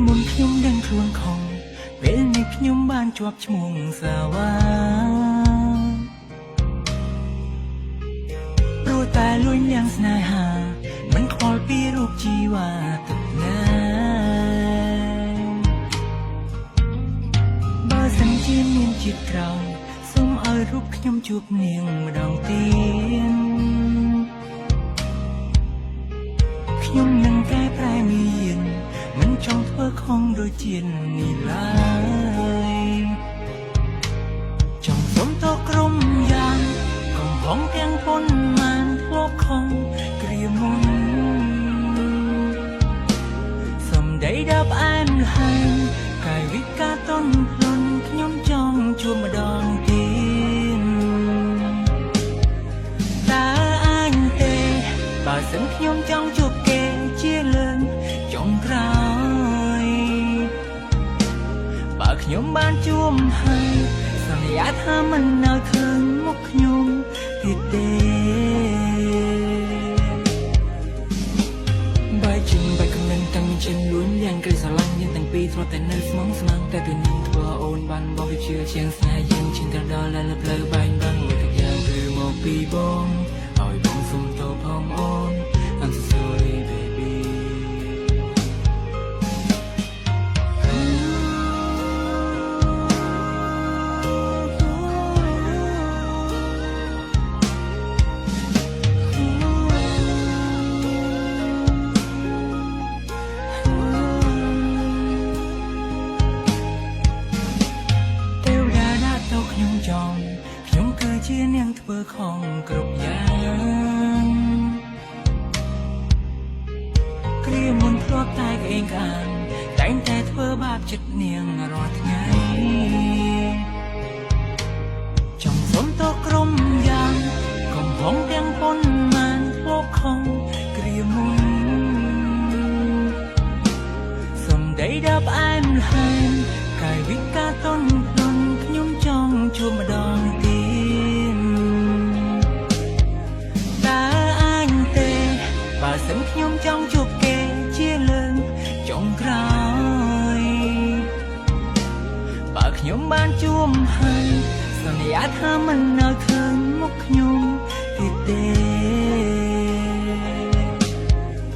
មុនខ្ញុំដឹងខ្លួនខំពេលនេះខ្ញុំបានជាប់ឈ្មោះសាវ៉ាព្រោះតែលួចលាងស្នេហាមិនខ្វល់ពីរូបជីវ៉ាទឹកណាបើសិនជាមានជាតិក្រោយសូមឲ្យរូបខ្ញុំជួបនាងម្ដងទៀតខ្ញុំនឹងកែប្រែមានមិនចង់ធ្វើខុសដូចជានេះឡើយចង់សុំទោសក្រុមយ៉ាងកំហុសទាំងប៉ុន្មានធ្លាប់ខំគ្រាមុនសំដីដល់ផ្អែមល្ហែងកាយវិការតន់ភ្លន់ខ្ញុំចង់ជួបម្ដងទៀតតើអញទេបើសិនខ្ញុំចង់ជួបគេជាលើកចុងក្រោយបើខ្ញុំបានជួបហើយសន្យាថាមិននៅឃើញមុខខ្ញុំទៀតទេបើជិនបើកំនឹងតាំងជិនលួនយ៉ាងក្រីស្រឡាញ់យើងទាំងពីរធ្លាប់តែនៅស្មងស្មាំងតែពេលនេះធ្វើអូនបានបោះវាជឿជាងស្នេហ៍យើងជិនទៅដល់លើផ្លូវបែងបាំងមួយយ៉ាងគឺមកពីបងឲ្យបងសុំទោសផងអូន I'm so sorry baby ខ្ញុំគឺជានាងធ្វើខំគ្រប់យ៉ាងគ្រាមុនធ្លាប់តែក្អេងក្អាងតែងតែធ្វើបាបចិត្តនាងរាល់ថ្ងៃចង់សុំទោសក្រុមយ៉ាងកំហុសទាំងប៉ុន្មានធ្លាប់ខំគ្រាមុនសំដីដល់ផ្អែមល្ហែងកាយវិការតន់ភ្លន់ខ្ញុំចង់ជួបម្ដងទៀតតើអញទេបើសិនខ្ញុំចង់ជួបគេជាលើកចុងក្រោយបើខ្ញុំបានជួបហើយសន្យាថាមិននៅឃើញមុខខ្ញុំទៀតទេ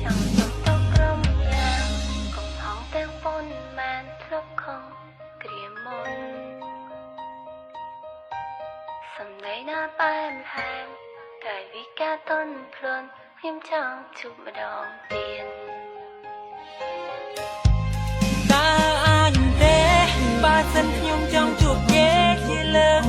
ចង់សុំទោសក្រុមយ៉ាងកំហុសទាំងប៉ុន្មានធ្លាប់ខំគ្រាមុនសំដីណាស់បែបហែមកាយវិការតន់ភ្លន់ខ្ញុំចង់ជួបម្ដងទៀតតើអញទេបើសិនខ្ញុំចង់ជួបគេជាលើក